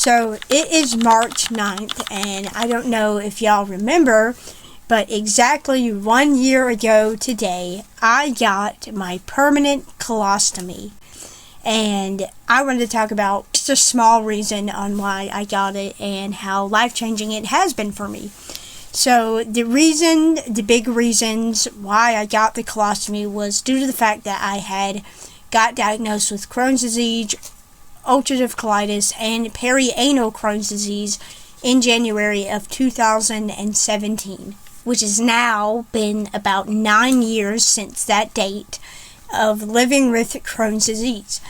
So it is March 9th, and I don't know if y'all remember, but exactly 1 year ago today, I got my permanent colostomy. And I wanted to talk about just a small reason on why I got it and how life-changing it has been for me. So the big reasons why I got the colostomy was due to the fact that I had got diagnosed with Crohn's disease, ulcerative colitis, and perianal Crohn's disease in January of 2017, which has now been about 9 years since that date of living with Crohn's disease.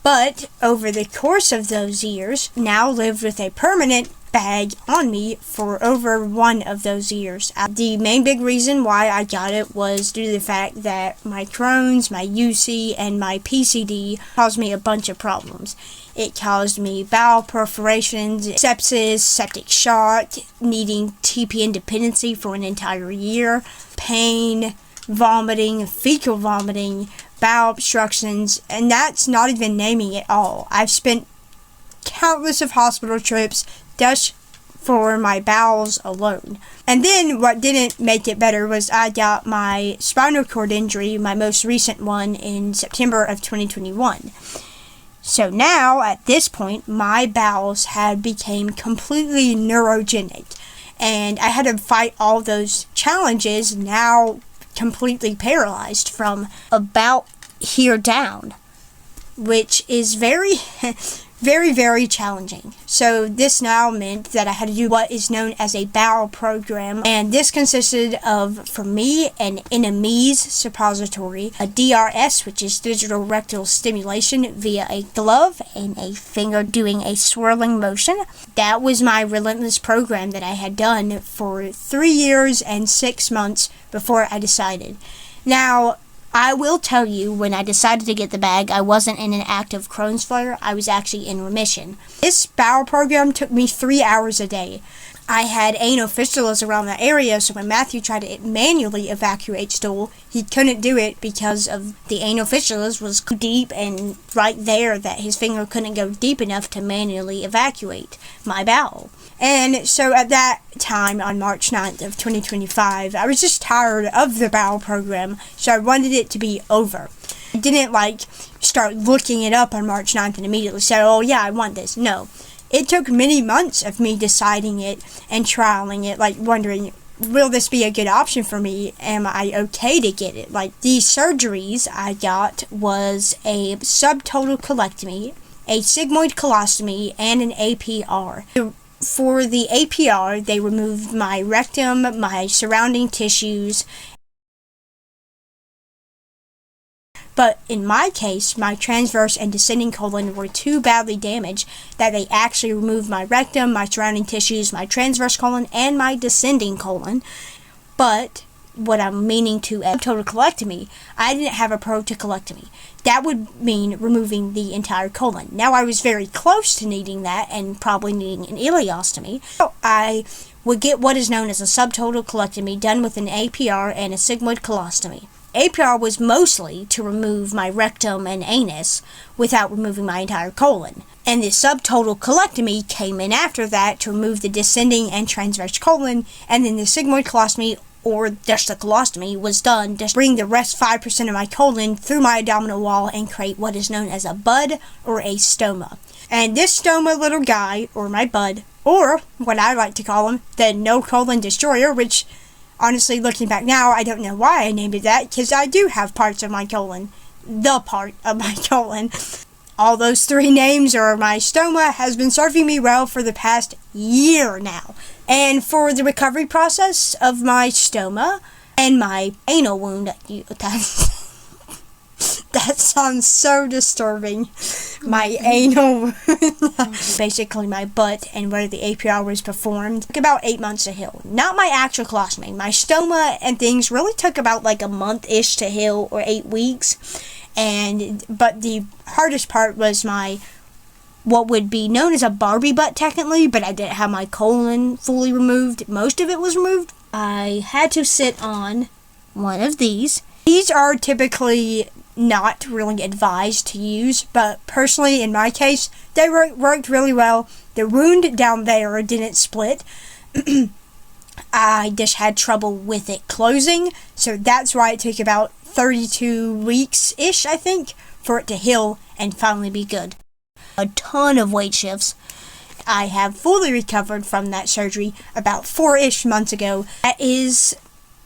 But over the course of those years, now lived with a permanent bag on me for over one of those years. The main big reason why I got it was due to the fact that my Crohn's, my UC, and my PCD caused me a bunch of problems. It caused me bowel perforations, sepsis, septic shock, needing TPN dependency for an entire year, pain, vomiting, fecal vomiting, bowel obstructions, and that's not even naming it all. I've spent countless of hospital trips just for my bowels alone. And then what didn't make it better was I got my spinal cord injury, my most recent one, in September of 2021. So now, at this point, my bowels had become completely neurogenic, and I had to fight all those challenges, now completely paralyzed from about here down, which is very very challenging. So this now meant that I had to do what is known as a bowel program, and this consisted of, for me, an NME's suppository, a DRS, which is digital rectal stimulation via a glove and a finger doing a swirling motion. That was my relentless program that I had done for 3 years and 6 months before I decided. Now, I will tell you, when I decided to get the bag, I wasn't in an active Crohn's flare. I was actually in remission. This bowel program took me 3 hours a day. I had anal fistulas around the area, so when Matthew tried to manually evacuate stool, he couldn't do it because of the anal fistulas was deep and right there that his finger couldn't go deep enough to manually evacuate my bowel. And so at that time, on March 9th of 2025, I was just tired of the bowel program, so I wanted it to be over. I didn't, start looking it up on March 9th and immediately say, oh yeah, I want this. No. It took many months of me deciding it and trialing it, wondering, will this be a good option for me? Am I okay to get it? The surgeries I got was a subtotal colectomy, a sigmoid colostomy, and an APR. For the APR, they removed my rectum, my surrounding tissues, but in my case, my transverse and descending colon were too badly damaged that they actually removed my rectum, my surrounding tissues, my transverse colon, and my descending colon. But what I'm meaning to a total colectomy, I didn't have a protocolectomy. That would mean removing the entire colon. Now, I was very close to needing that and probably needing an ileostomy. So I would get what is known as a subtotal colectomy done with an APR and a sigmoid colostomy. APR was mostly to remove my rectum and anus without removing my entire colon. And the subtotal colectomy came in after that to remove the descending and transverse colon, and then the sigmoid colostomy, or just the colostomy, was done to bring the rest 5% of my colon through my abdominal wall and create what is known as a bud or a stoma. And this stoma little guy, or my bud, or what I like to call him, the no colon destroyer, which honestly, looking back now, I don't know why I named it that, because I do have parts of my colon. The part of my colon. All those 3 names, or my stoma, has been serving me well for the past year now. And for the recovery process of my stoma and my anal wound, that sounds so disturbing. My anal wound, basically my butt, and where the APR was performed, took about 8 months to heal. Not my actual colostomy. My stoma and things really took about a month-ish to heal, or 8 weeks. But the hardest part was my, what would be known as a Barbie butt technically, but I didn't have my colon fully removed. Most of it was removed. I had to sit on one of these. These are typically not really advised to use, but personally in my case they worked really well. The wound down there didn't split. I just had trouble with it closing, so that's why it took about 32 weeks-ish, I think, for it to heal and finally be good. A ton of weight shifts. I have fully recovered from that surgery about 4-ish months ago. That is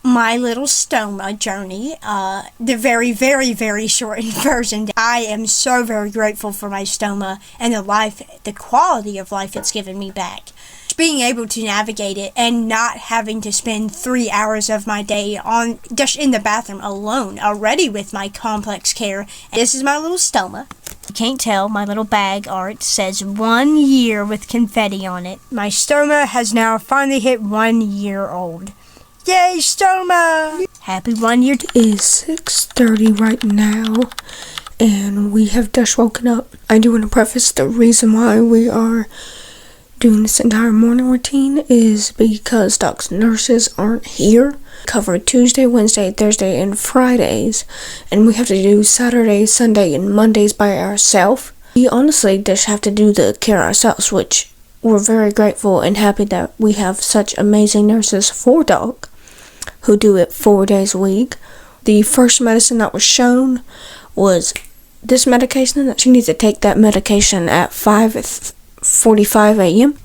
my little stoma journey. The very, very, very shortened version. I am so very grateful for my stoma and the quality of life it's given me back. Being able to navigate it and not having to spend 3 hours of my day on just in the bathroom alone already with my complex care. And this is my little stoma. You can't tell, my little bag art says 1 year with confetti on it. My stoma has now finally hit 1 year old. Yay, stoma! Happy 1 year. It is 6:30 right now, and we have just woken up. I do want to preface the reason why we are doing this entire morning routine is because Doc's nurses aren't here. Cover Tuesday, Wednesday, Thursday, and Fridays, and we have to do Saturday, Sunday, and Mondays by ourselves. We honestly just have to do the care ourselves, which we're very grateful and happy that we have such amazing nurses for Doc who do it 4 days a week. The first medicine that was shown was this medication, that she needs to take that medication at 5:45 a.m.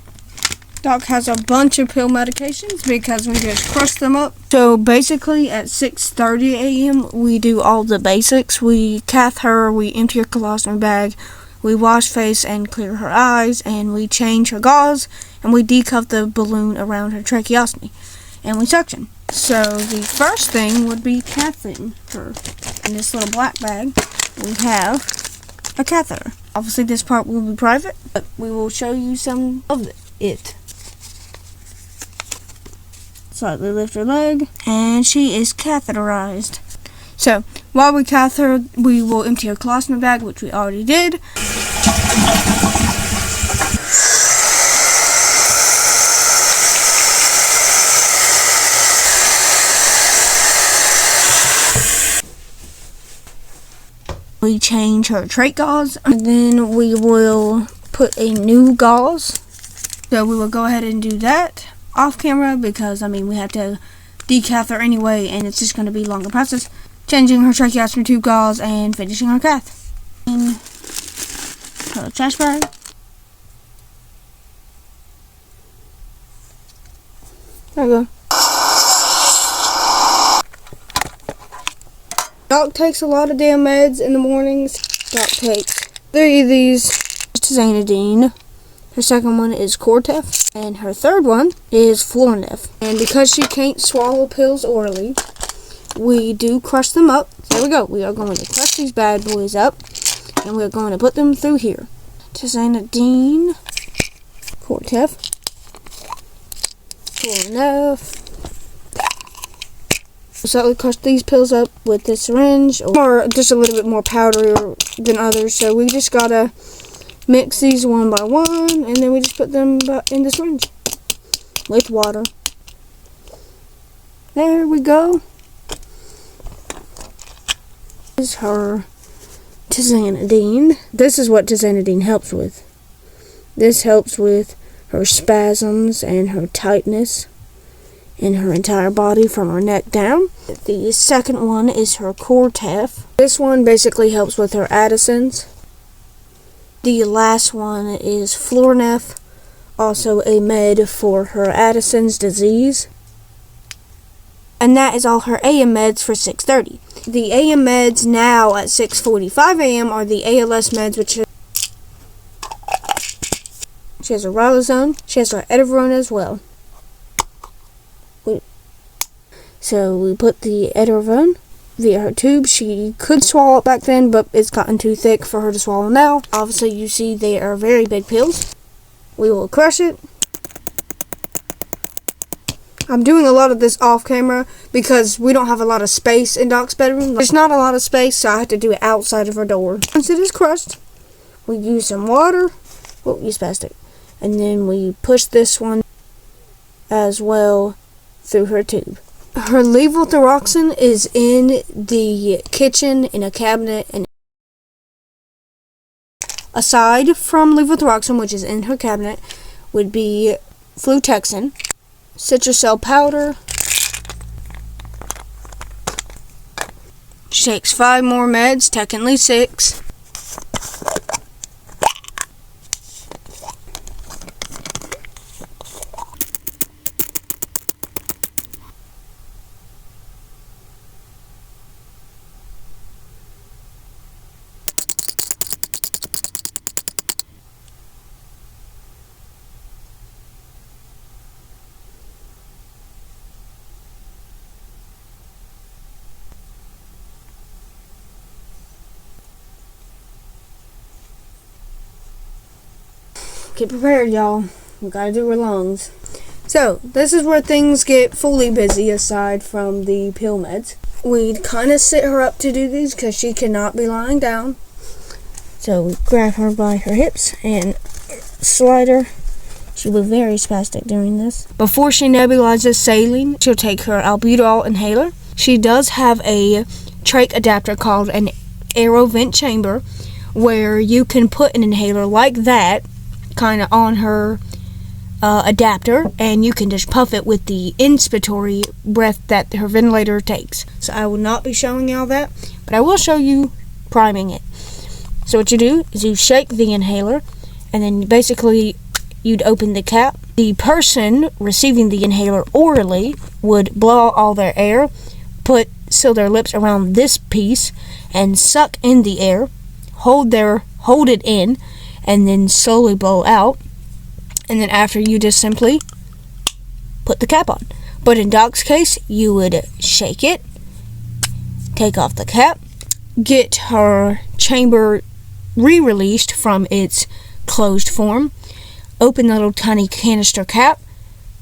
Doc has a bunch of pill medications because we just crush them up. So basically at 6:30 a.m. we do all the basics. We cath her, we empty her colostomy bag, we wash face and clear her eyes, and we change her gauze, and we decuff the balloon around her tracheostomy, and we suction. So the first thing would be cathing her. In this little black bag we have a catheter. Obviously this part will be private, but we will show you some of it. Slightly lift her leg, and she is catheterized. So while we cath her, we will empty her colostomy bag, which we already did. We change her trach gauze, and then we will put a new gauze. So we will go ahead and do that off camera because, we have to decath her anyway, and it's just going to be a longer process. Changing her tracheostomy tube gauze and finishing her cath. Her trash bag. There we go. Doc takes a lot of damn meds in the mornings. Doc takes 3 of these. Tizanidine. Her second one is Cortef, and her third one is Florinef. And because she can't swallow pills orally, we do crush them up. There we go. We are going to crush these bad boys up, and we're going to put them through here. Tizanidine, Cortef, Florinef. So we crush these pills up with this syringe, or just a little bit more powdery than others. So we just gotta mix these one by one, and then we just put them in the syringe with water. There we go. This is her Tizanidine. This is what Tizanidine helps with. This helps with her spasms and her tightness in her entire body from her neck down. The second one is her Cortef. This one basically helps with her Addison's. The last one is Florinef, also a med for her Addison's disease. And that is all her AM meds for 6:30. The AM meds now at 6:45 AM are the ALS meds, which she has her Riluzone, she has her Edaverone as well. So we put the Edaverone via her tube. She could swallow it back then, but it's gotten too thick for her to swallow now. Obviously, you see they are very big pills. We will crush it. I'm doing a lot of this off camera because we don't have a lot of space in Doc's bedroom. There's not a lot of space, so I have to do it outside of her door. Once it is crushed, we use some water. We'll use plastic. And then we push this one as well through her tube. Her levothyroxine is in the kitchen in a cabinet, and aside from levothyroxine, which is in her cabinet, would be Flutexin, Citracel powder. She takes 5 more meds, technically 6. Get prepared, y'all. We gotta do her lungs. So, this is where things get fully busy aside from the pill meds. We kind of sit her up to do these because she cannot be lying down. So, we grab her by her hips and slide her. She'll be very spastic during this. Before she nebulizes saline, she'll take her albuterol inhaler. She does have a trach adapter called an aerovent chamber where you can put an inhaler like that kind of on her adapter, and you can just puff it with the inspiratory breath that her ventilator takes. So I will not be showing y'all that, but I will show you priming it. So what you do is you shake the inhaler, and then basically you'd open the cap. The person receiving the inhaler orally would blow out all their air, seal their lips around this piece, and suck in the air, hold it in, and then slowly blow out. And then after, you just simply put the cap on. But in Doc's case, you would shake it, take off the cap, get her chamber re-released from its closed form, open the little tiny canister cap,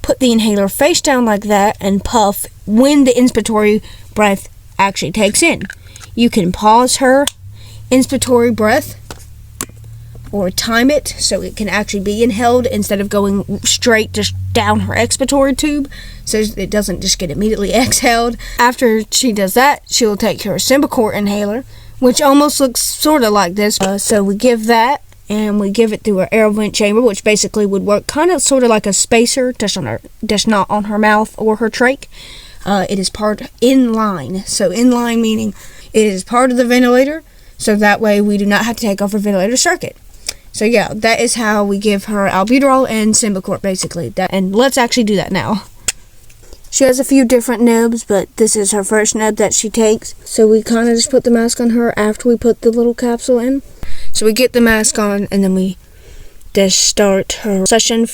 put the inhaler face down like that, and puff when the inspiratory breath actually takes in. You can pause her inspiratory breath or time it so it can actually be inhaled instead of going straight just down her expiratory tube, so it doesn't just get immediately exhaled. After she does that, she'll take her Symbicort inhaler, which almost looks sort of like this. So we give that, and we give it through her aerovent chamber, which basically would work kind of sort of like a spacer, just not on her mouth or her trach. It is part in line. So in line meaning it is part of the ventilator, so that way we do not have to take off her ventilator circuit. So yeah, that is how we give her albuterol and Symbicort, basically. And let's actually do that now. She has a few different nibs, but this is her first nib that she takes. So we kind of just put the mask on her after we put the little capsule in. So we get the mask on, and then we just start her session.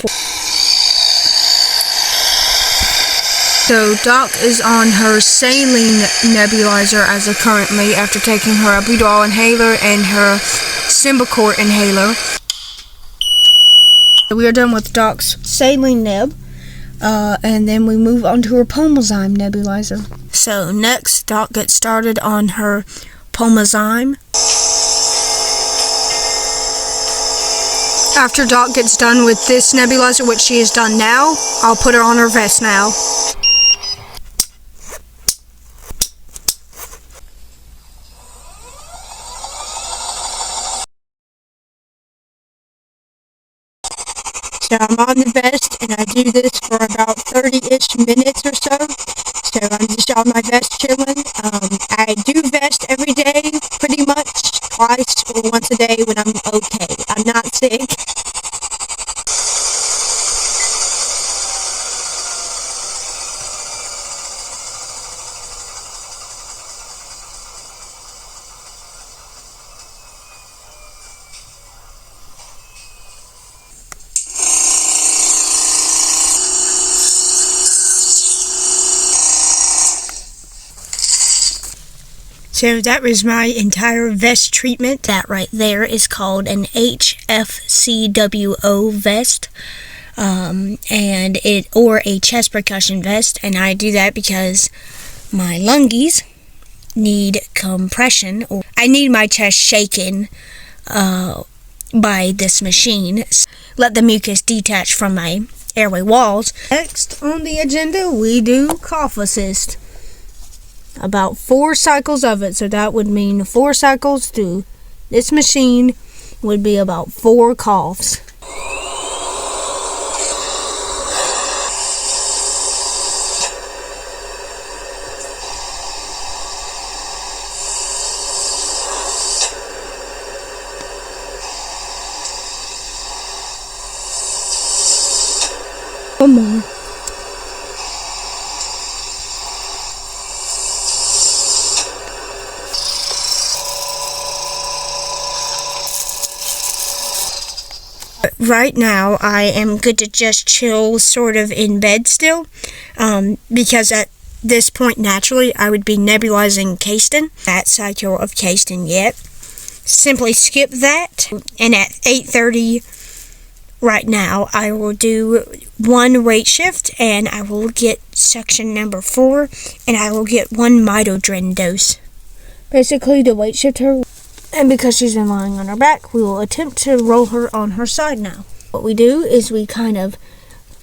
So Doc is on her saline nebulizer as of currently, after taking her albuterol inhaler and her Symbicort inhaler. We are done with Doc's saline neb, and then we move on to her Pulmozyme nebulizer. So next, Doc gets started on her Pulmozyme. After Doc gets done with this nebulizer, which she is done now, I'll put her on her vest now. So I'm on the vest, and I do this for about 30-ish minutes or so. So I'm just on my vest chilling. I do vest every day, pretty much twice or once a day when I'm okay. I'm not sick. So that was my entire vest treatment. That right there is called an HFCWO vest, or a chest percussion vest, and I do that because my lungies need compression, or I need my chest shaken by this machine. Let the mucus detach from my airway walls. Next on the agenda, we do cough assist. About 4 cycles of it, so that would mean 4 cycles through this machine would be about 4 coughs. One more. Right now, I am good to just chill sort of in bed still, because at this point, naturally, I would be nebulizing Casten. That cycle of Casten yet. Simply skip that, and at 8:30 right now, I will do 1 weight shift, and I will get section number 4, and I will get 1 mitodrin dose. Basically, to weight shift her. And because she's been lying on her back, we will attempt to roll her on her side now. What we do is we kind of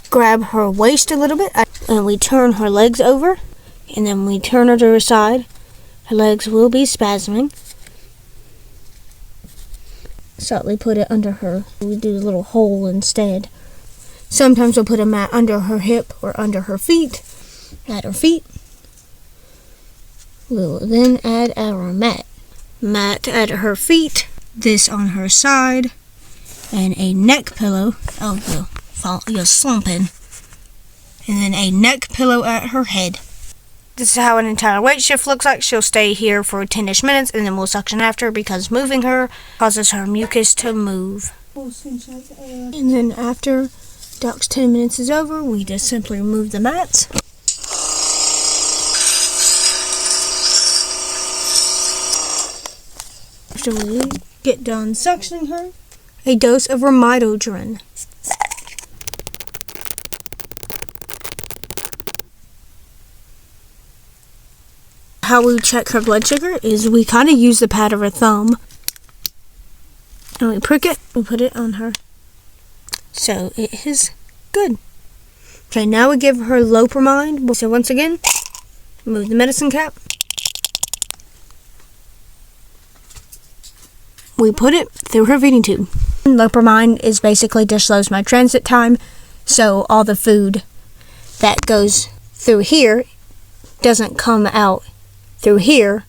grab her waist a little bit, and we turn her legs over, and then we turn her to her side. Her legs will be spasming. Slightly put it under her. We do a little hole instead. Sometimes we'll put a mat under her hip or under her feet. At her feet. We will then add our mat. Mat at her feet, this on her side, and a neck pillow. Oh, you're slumping. And then a neck pillow at her head. This is how an entire weight shift looks like. She'll stay here for 10-ish minutes, and then we'll suction after because moving her causes her mucus to move. And then after Doc's 10 minutes is over, we just simply remove the mats. After we get done suctioning her, a dose of mitodrin. How we check her blood sugar is we kind of use the pad of her thumb, and we prick it, we put it on her. So it is good. Okay, now we give her lopramide. So once again, remove the medicine cap. We put it through her feeding tube. Lopramide is basically just slows my transit time, so all the food that goes through here doesn't come out through here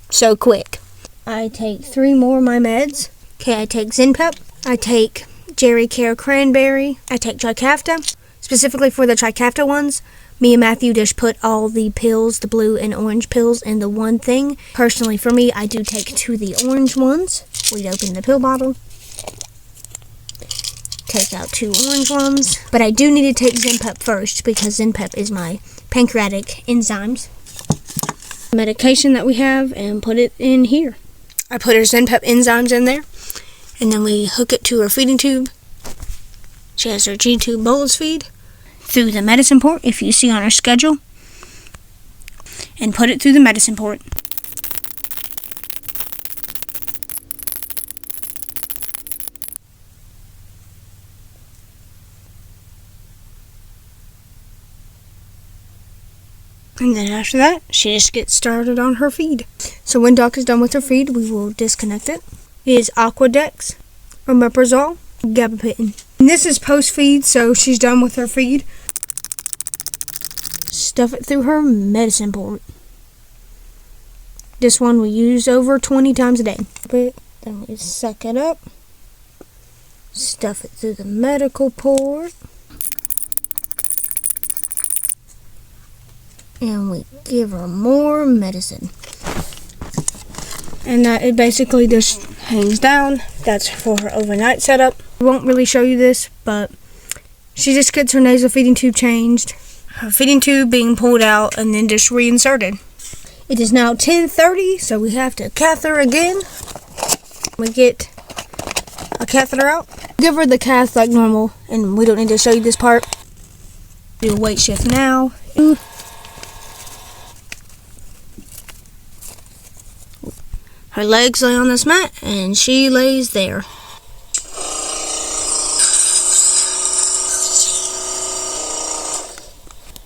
so quick. I take 3 more of my meds. Okay, I take Zinpep, I take Jerry Care Cranberry, I take Trikafta. Specifically for the Trikafta ones, me and Matthew just put all the pills, the blue and orange pills, in the one thing. Personally, for me, I do take 2 of the orange ones. We'd open the pill bottle, take out 2 orange ones. But I do need to take Zinpep first because Zinpep is my pancreatic enzymes medication that we have, and put it in here. I put her Zinpep enzymes in there, and then we hook it to her feeding tube. She has her G-tube bolus feed through the medicine port, if you see on her schedule, and put it through the medicine port. And then after that, she just gets started on her feed. So when Doc is done with her feed, we will disconnect it. It is Aquadex, Omeprazole, Gabapentin. And this is post-feed, so she's done with her feed. Stuff it through her medicine port. This one we use over 20 times a day. But then we suck it up. Stuff it through the medical port. And we give her more medicine. And it basically just hangs down. That's for her overnight setup. I won't really show you this, but she just gets her nasal feeding tube changed. Her feeding tube being pulled out and then just reinserted. It is now 10:30, so we have to catheter again. We get a catheter out. Give her the cath like normal, and we don't need to show you this part. Do a weight shift now. Her legs lay on this mat, and she lays there.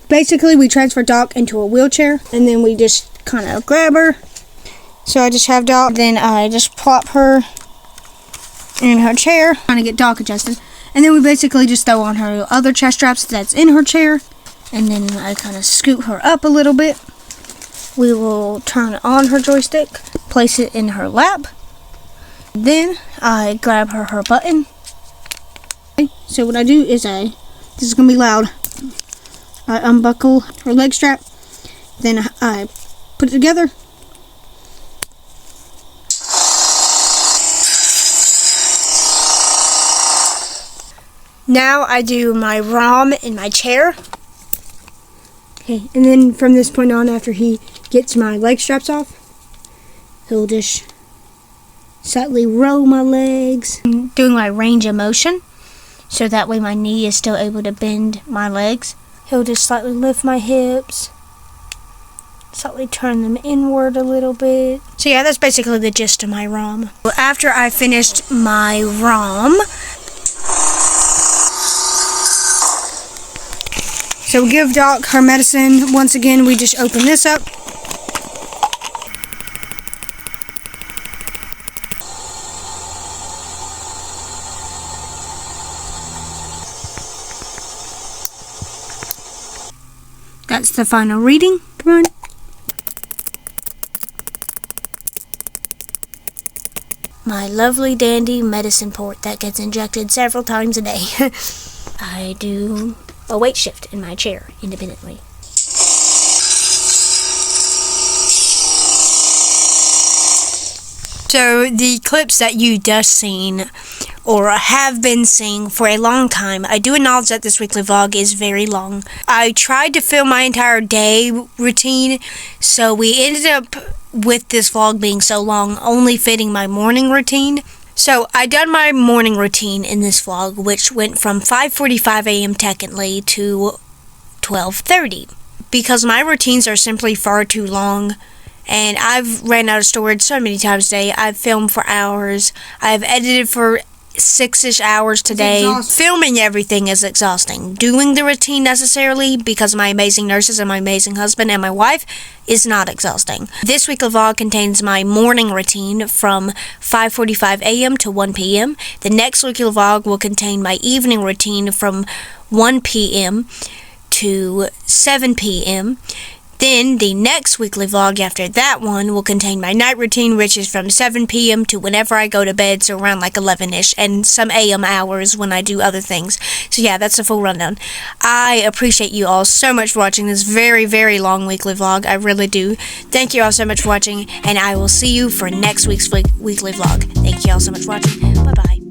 basically we transfer Doc into a wheelchair, and then we just kind of grab her. So I just have Doc, then I just plop her in her chair, trying to get Doc adjusted. And then we basically just throw on her other chest straps that's in her chair, and then I kind of scoot her up a little bit. We will turn on her joystick, place it in her lap. Then I grab her button. Okay, so what I do is this is going to be loud. I unbuckle her leg strap, then I put it together. Now I do my ROM in my chair. Okay, and then from this point on, after he gets my leg straps off, he'll just slightly roll my legs, doing my range of motion, so that way my knee is still able to bend my legs. He'll just slightly lift my hips, slightly turn them inward a little bit. So yeah, that's basically the gist of my ROM. After I finished my ROM, so we give Doc her medicine. Once again, we just open this up. That's the final reading. Come on. My lovely dandy medicine port that gets injected several times a day. I do a weight shift in my chair independently. So the clips that you just seen or have been seeing for a long time, I do acknowledge that this weekly vlog is very long. I tried to film my entire day routine, so we ended up with this vlog being so long only fitting my morning routine. So I done my morning routine in this vlog, which went from 5:45 a.m. technically to 12:30, because my routines are simply far too long, and I've ran out of storage so many times today. I've filmed for hours. I've edited for 6-ish hours today. Filming everything is exhausting. Doing the routine necessarily, because of my amazing nurses and my amazing husband and my wife, is not exhausting. This weekly vlog contains my morning routine from 5:45 a.m. to 1 p.m. The next weekly vlog will contain my evening routine from 1 p.m. to 7 p.m. Then the next weekly vlog after that one will contain my night routine, which is from 7 p.m. to whenever I go to bed, so around like 11-ish, and some a.m. hours when I do other things. So yeah, that's a full rundown. I appreciate you all so much for watching this very, very long weekly vlog. I really do. Thank you all so much for watching, and I will see you for next week's weekly vlog. Thank you all so much for watching. Bye-bye.